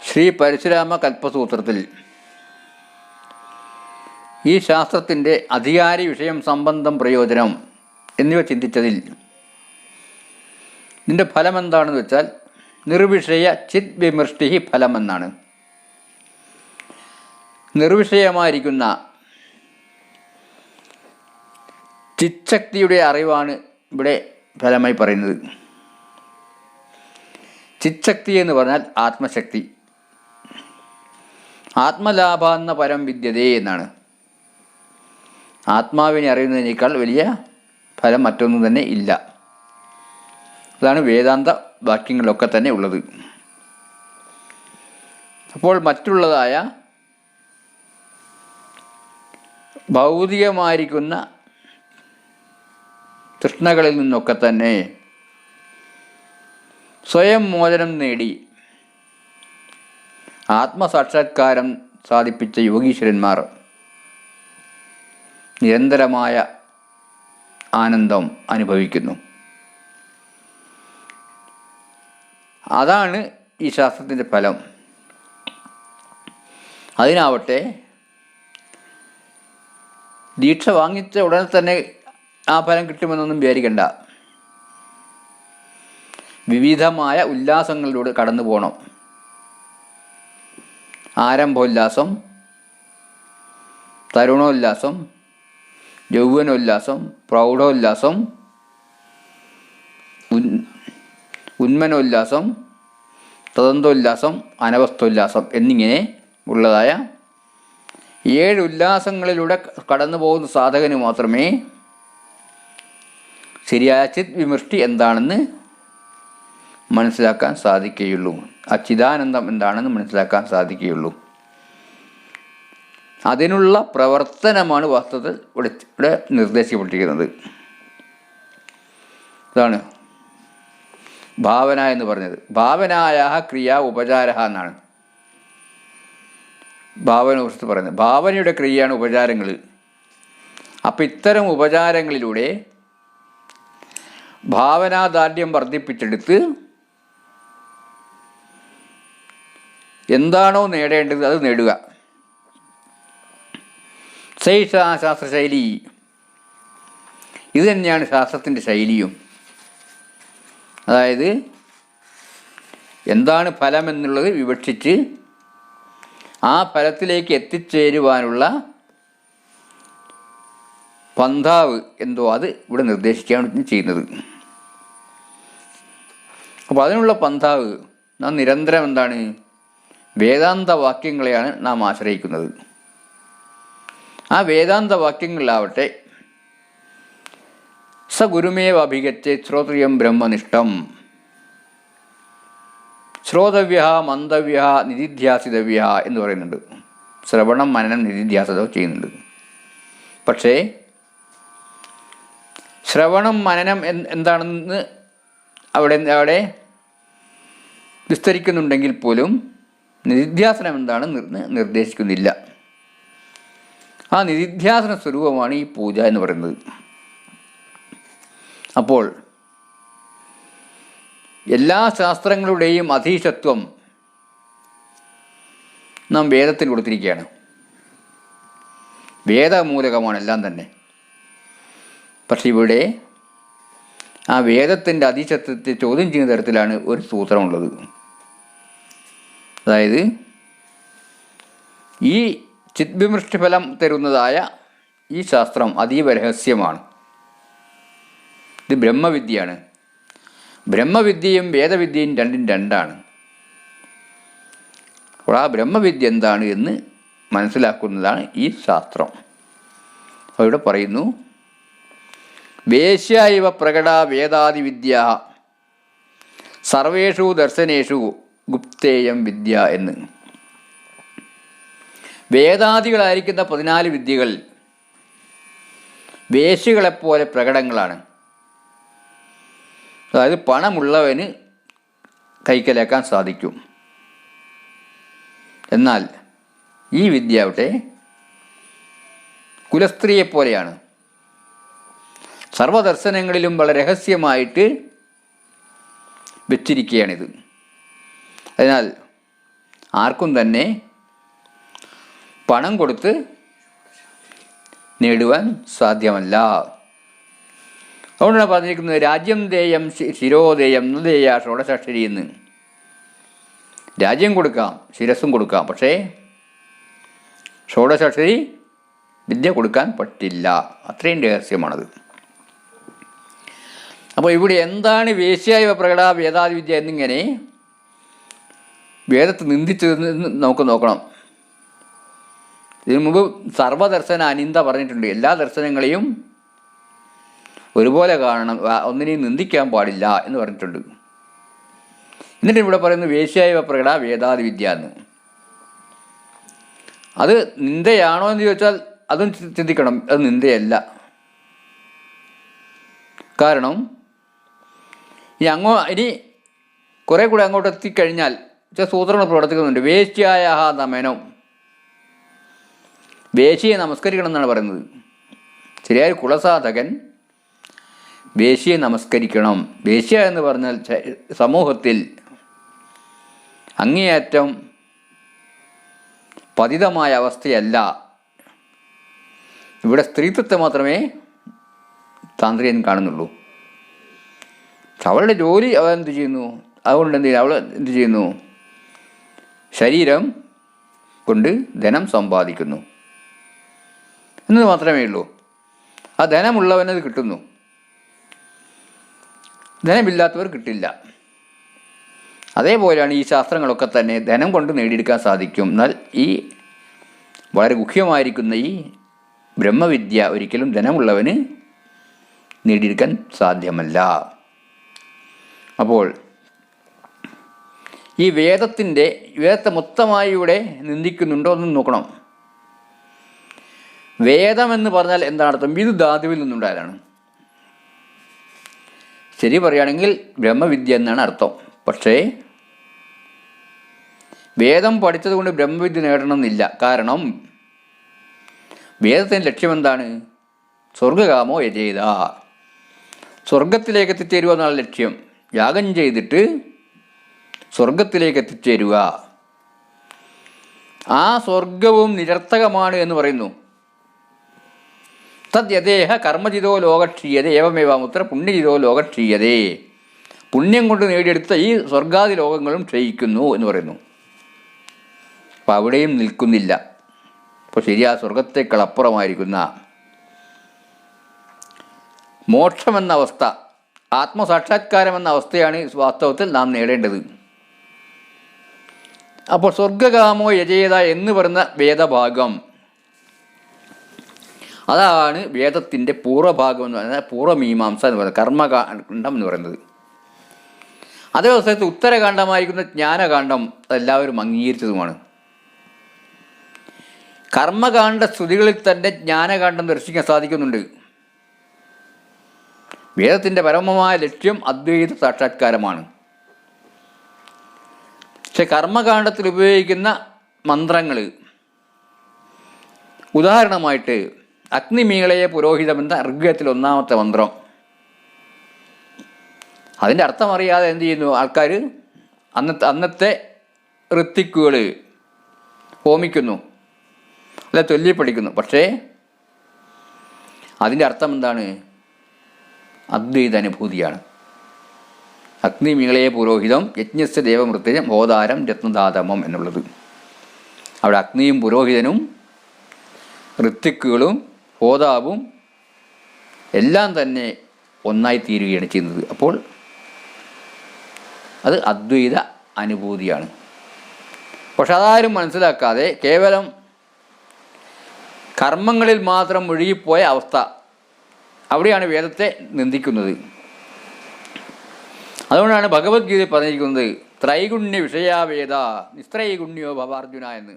ശ്രീ പരശുരാമ കൽപ്പസൂത്രത്തിൽ ഈ ശാസ്ത്രത്തിൻ്റെ അധികാരി, വിഷയം, സംബന്ധം, പ്രയോജനം എന്നിവ ചിന്തിച്ചതിൽ ഇതിൻ്റെ ഫലം എന്താണെന്ന് വെച്ചാൽ നിർവിഷയ ചിത് വിമൃഷ്ടി ഫലം എന്നാണ്. നിർവിഷയമായിരിക്കുന്ന ചിച്ഛക്തിയുടെ അറിവാണ് ഇവിടെ ഫലമായി പറയുന്നത്. ചിച്ഛക്തി എന്ന് പറഞ്ഞാൽ ആത്മശക്തി. ആത്മലാഭാന്ന പരം വിദ്യതേ എന്നാണ്. ആത്മാവിനെ അറിയുന്നതിനേക്കാൾ വലിയ ഫലം മറ്റൊന്നും തന്നെ ഇല്ല. അതാണ് വേദാന്ത വാക്യങ്ങളിലൊക്കെ തന്നെ ഉള്ളത്. അപ്പോൾ മറ്റുള്ളതായ ഭൗതികമായിരിക്കുന്ന തൃഷ്ണകളിൽ നിന്നൊക്കെ തന്നെ സ്വയം മോചനം നേടി ആത്മസാക്ഷാത്കാരം സാധിപ്പിച്ച യോഗീശ്വരന്മാർ നിരന്തരമായ ആനന്ദം അനുഭവിക്കുന്നു. അതാണ് ഈ ശാസ്ത്രത്തിൻ്റെ ഫലം. അതിനാവട്ടെ ദീക്ഷ വാങ്ങിച്ച ഉടനെ തന്നെ ആ ഫലം കിട്ടുമെന്നൊന്നും വിചാരിക്കണ്ട. വിവിധമായ ഉല്ലാസങ്ങളിലൂടെ കടന്നു പോകണം. ആരംഭോല്ലാസം, തരുണോല്ലാസം, യൗവനോല്ലാസം, പ്രൗഢോല്ലാസം, ഉന്മനോല്ലാസം, തദന്തോല്ലാസം, അനവസ്ഥോല്ലാസം എന്നിങ്ങനെ ഉള്ളതായ 7 ഉല്ലാസങ്ങളിലൂടെ കടന്നു പോകുന്ന സാധകന് മാത്രമേ ശരിയായ ചിത് വിമൃഷ്ടി എന്താണെന്ന് മനസ്സിലാക്കാൻ സാധിക്കുകയുള്ളൂ. അച്ചിദാനന്ദം എന്താണെന്ന് മനസ്സിലാക്കാൻ സാധിക്കുകയുള്ളൂ. അതിനുള്ള പ്രവർത്തനമാണ് വാസ്തവത്തിൽ ഇവിടെ നിർദ്ദേശിക്കപ്പെട്ടിരിക്കുന്നത്. ഇതാണ് ഭാവന എന്ന് പറഞ്ഞത്. ഭാവനായ ക്രിയ ഉപചാര എന്നാണ് ഭാവനയെക്കുറിച്ച് പറയുന്നത്. ഭാവനയുടെ ക്രിയയാണ് ഉപചാരങ്ങൾ. അപ്പം ഇത്തരം ഉപചാരങ്ങളിലൂടെ ഭാവനാദാർഢ്യം വർദ്ധിപ്പിച്ചെടുത്ത് എന്താണോ നേടേണ്ടത് അത് നേടുക. ശാസ്ത്രശൈലി ഇത് തന്നെയാണ് ശാസ്ത്രത്തിൻ്റെ ശൈലിയും. അതായത് എന്താണ് ഫലം എന്നുള്ളത് വിവക്ഷിച്ച് ആ ഫലത്തിലേക്ക് എത്തിച്ചേരുവാനുള്ള പന്ഥാവ് എന്തോ അത് ഇവിടെ നിർദ്ദേശിക്കുകയാണ് ചെയ്യുന്നത്. അപ്പോൾ അതിനുള്ള പന്ഥാവ് നാം നിരന്തരം എന്താണ് വേദാന്ത വാക്യങ്ങളെയാണ് നാം ആശ്രയിക്കുന്നത്. ആ വേദാന്ത വാക്യങ്ങളിലാവട്ടെ സ ഗുരുമേവ അഭിഗച്ഛേ ശ്രോത്രിയം ബ്രഹ്മനിഷ്ഠം ശ്രോതവ്യ മന്തവ്യ നിധിധ്യാസിതവ്യ എന്ന് പറയുന്നുണ്ട്. ശ്രവണം, മനനം, നിധിധ്യാസതം ചെയ്യുന്നുണ്ട്. പക്ഷേ ശ്രവണം, മനനം എന്താണെന്ന് അവിടെ വിസ്തരിക്കുന്നുണ്ടെങ്കിൽ പോലും നിധിധ്യാസനം എന്താണെന്ന് നിർദ്ദേശിക്കുന്നില്ല. ആ നിധിധ്യാസന സ്വരൂപമാണ് ഈ പൂജ എന്ന് പറയുന്നത്. അപ്പോൾ എല്ലാ ശാസ്ത്രങ്ങളുടെയും അധീശത്വം നാം വേദത്തിൽ കൊടുത്തിരിക്കുകയാണ്. വേദമൂലകമാണ് എല്ലാം തന്നെ. പക്ഷെ ഇവിടെ ആ വേദത്തിൻ്റെ അധീശത്വത്തെ ചോദ്യം ചെയ്യുന്ന തരത്തിലാണ് ഒരു സൂത്രമുള്ളത്. അതായത് ഈ ചിദ്വിമൃഷ്ടി ഫലം തരുന്നതായ ഈ ശാസ്ത്രം അതീവ രഹസ്യമാണ്. ഇത് ബ്രഹ്മവിദ്യയാണ്. ബ്രഹ്മവിദ്യയും വേദവിദ്യയും രണ്ടും രണ്ടാണ്. അപ്പോൾ ആ ബ്രഹ്മവിദ്യ എന്താണ് എന്ന് മനസ്സിലാക്കുന്നതാണ് ഈ ശാസ്ത്രം. അപ്പോൾ ഇവിടെ പറയുന്നു വേശ്യ ഇവ പ്രകട വേദാദിവിദ്യ സർവേഷു ദർശനേഷു ഗുപ്തേയം വിദ്യ എന്ന്. വേദാദികളായിരിക്കുന്ന 14 വിദ്യകൾ വേശ്യകളെപ്പോലെ പ്രകടങ്ങളാണ്. അതായത് പണമുള്ളവന് കൈക്കലാക്കാൻ സാധിക്കും. എന്നാൽ ഈ വിദ്യ കുലസ്ത്രീയെപ്പോലെയാണ്. സർവദർശനങ്ങളിലും വളരെ രഹസ്യമായിട്ട് വെച്ചിരിക്കുകയാണിത്. അതിനാൽ ആർക്കും തന്നെ പണം കൊടുത്ത് നേടുവാൻ സാധ്യമല്ല. അതുകൊണ്ടാണ് പറഞ്ഞിരിക്കുന്നത് രാജ്യം ദേയം ശിരോദേയം ദേയ ഷോഡശാക്ഷരി എന്ന്. രാജ്യം കൊടുക്കാം, ശിരസ്സും കൊടുക്കാം, പക്ഷേ ഷോഡശാക്ഷരി വിദ്യ കൊടുക്കാൻ പറ്റില്ല. അത്രയും രഹസ്യമാണത്. അപ്പോൾ ഇവിടെ എന്താണ് വേശ്യായ പ്രകട വേദാദി വിദ്യ എന്നിങ്ങനെ വേദത്തെ നിന്ദിച്ചതെന്ന് നമുക്ക് നോക്കണം. ഇതിനു മുമ്പ് സർവദർശന അനിന്ദ പറഞ്ഞിട്ടുണ്ട്. എല്ലാ ദർശനങ്ങളെയും ഒരുപോലെ കാണണം, ഒന്നിനെയും നിന്ദിക്കാൻ പാടില്ല എന്ന് പറഞ്ഞിട്ടുണ്ട്. എന്നിട്ട് ഇവിടെ പറയുന്നത് വേശ്യായ പ്രകട വേദാദി വിദ്യ എന്ന്. അത് നിന്ദയാണോ എന്ന് ചോദിച്ചാൽ അതും ചിന്തിക്കണം. അത് നിന്ദയല്ല. കാരണം ഇനി കുറേ കൂടെ അങ്ങോട്ട് എത്തിക്കഴിഞ്ഞാൽ ചില സൂത്രങ്ങൾ പ്രവർത്തിക്കുന്നുണ്ട്. വേശ്യായ നമനം, വേശ്യയെ നമസ്കരിക്കണം എന്നാണ് പറയുന്നത്. ശരിയായ കുലസാധകൻ വേശ്യയെ നമസ്കരിക്കണം. വേശ്യ എന്ന് പറഞ്ഞാൽ സമൂഹത്തിൽ അങ്ങേയറ്റം പതിതമായ അവസ്ഥയല്ല. ഇവിടെ സ്ത്രീത്വത്തെ മാത്രമേ താന്ത്രികൻ കാണുന്നുള്ളൂ. അവളുടെ ജോലി അവൾ എന്ത് ചെയ്യുന്നു? അതുകൊണ്ട് അവൾ എന്ത് ചെയ്യുന്നു? ശരീരം കൊണ്ട് ധനം സമ്പാദിക്കുന്നു എന്നത് മാത്രമേ ഉള്ളൂ. ആ ധനമുള്ളവനത് കിട്ടുന്നു, ധനമില്ലാത്തവർ കിട്ടില്ല. അതേപോലെയാണ് ഈ ശാസ്ത്രങ്ങളൊക്കെ തന്നെ. ധനം കൊണ്ട് നേടിയെടുക്കാൻ സാധിക്കും, എന്നാൽ ഈ വളരെ ഗുഹ്യമായിരിക്കുന്ന ഈ ബ്രഹ്മവിദ്യ ഒരിക്കലും ധനമുള്ളവന് നേടിയെടുക്കാൻ സാധ്യമല്ല. അപ്പോൾ ഈ വേദത്തെ മൊത്തമായി ഇവിടെ നിന്ദിക്കുന്നുണ്ടോ എന്ന് നോക്കണം. വേദമെന്ന് പറഞ്ഞാൽ എന്താണ് അർത്ഥം? ഇത് ധാതുവിൽ നിന്നുണ്ടായതാണ്. ശരി പറയുകയാണെങ്കിൽ ബ്രഹ്മവിദ്യ എന്നാണ് അർത്ഥം. പക്ഷേ വേദം പഠിച്ചത് കൊണ്ട് ബ്രഹ്മവിദ്യ നേടണമെന്നില്ല. കാരണം വേദത്തിൻ്റെ ലക്ഷ്യം എന്താണ്? സ്വർഗകാമോ യജേത, സ്വർഗത്തിലേക്ക് എത്തിച്ചേരുക എന്നാണ് ലക്ഷ്യം. യാഗം ചെയ്തിട്ട് സ്വർഗത്തിലേക്ക് എത്തിച്ചേരുക. ആ സ്വർഗവും നിരർത്ഥകമാണ് എന്ന് പറയുന്നു. തദ്യദേഹ കർമ്മജിതോ ലോകക്ഷീയതേ ഏവമേവാമുത്ര പുണ്യജിതോ ലോകക്ഷീയതേ. പുണ്യം കൊണ്ട് നേടിയെടുത്ത ഈ സ്വർഗാദി ലോകങ്ങളും ക്ഷയിക്കുന്നു എന്ന് പറയുന്നു. അപ്പം അവിടെയും നിൽക്കുന്നില്ല. അപ്പോൾ ശരിയാ സ്വർഗത്തേക്കാൾ അപ്പുറമായിരിക്കുന്ന മോക്ഷമെന്ന അവസ്ഥ, ആത്മസാക്ഷാത്കാരം എന്ന അവസ്ഥയാണ് വാസ്തവത്തിൽ നാം നേടേണ്ടത്. അപ്പോൾ സ്വർഗകാമോ യജേത എന്ന് പറയുന്ന വേദഭാഗം, അതാണ് വേദത്തിൻ്റെ പൂർവ്വഭാഗം എന്ന് പറയുന്നത്, പൂർവ്വമീമാംസ എന്ന് പറയുന്നത്, കർമ്മകാണ്ഡം എന്ന് പറയുന്നത്. അതേ അവസ്ഥയത്ത് ഉത്തരകാണ്ഡമായിരിക്കുന്ന ജ്ഞാനകാണ്ഡം അതെല്ലാവരും അംഗീകരിച്ചതുമാണ്. കർമ്മകാണ്ഡ സ്തുതികളിൽ തന്നെ ജ്ഞാനകാണ്ഡം ദർശിക്കാൻ സാധിക്കുന്നുണ്ട്. വേദത്തിൻ്റെ പരമമായ ലക്ഷ്യം അദ്വൈത സാക്ഷാത്കാരമാണ്. പക്ഷെ കർമ്മകാണ്ഡത്തിൽ ഉപയോഗിക്കുന്ന മന്ത്രങ്ങൾ, ഉദാഹരണമായിട്ട് അഗ്നിമീളയെ പുരോഹിതമെന്ന ഋഗ്വേദത്തിൽ 1-ാമത്തെ മന്ത്രം, അതിൻ്റെ അർത്ഥം അറിയാതെ എന്ത് ചെയ്യുന്നു ആൾക്കാർ? അന്നത്തെ ഋത്തിക്കുകൾ ഹോമിക്കുന്നു, അല്ല ചൊല്ലിപ്പഠിക്കുന്നു. പക്ഷേ അതിൻ്റെ അർത്ഥം എന്താണ്? അദ്വൈത അനുഭൂതിയാണ്. അഗ്നിമീളയെ പുരോഹിതം യജ്ഞസ്യ ദേവമൃത്യജം ഹോതാരം രത്നദാതമം എന്നുള്ളത്. അവിടെ അഗ്നിയും പുരോഹിതനും ഋത്തിക്കുകളും ഹോതാവും എല്ലാം തന്നെ ഒന്നായി തീരുകയാണ് ചെയ്യുന്നത്. അപ്പോൾ അത് അദ്വൈത അനുഭൂതിയാണ്. പക്ഷെ അതാരും മനസ്സിലാക്കാതെ കേവലം കർമ്മങ്ങളിൽ മാത്രം മുഴുകിപ്പോയ അവസ്ഥ, അവിടെയാണ് വേദത്തെ നിന്ദിക്കുന്നത്. അതുകൊണ്ടാണ് ഭഗവത്ഗീത പറഞ്ഞിരിക്കുന്നത് ത്രൈഗുണ്യ വിഷയാവേദ നിസ്ത്രൈഗുണ്യോ ഭവാർജുന എന്ന്.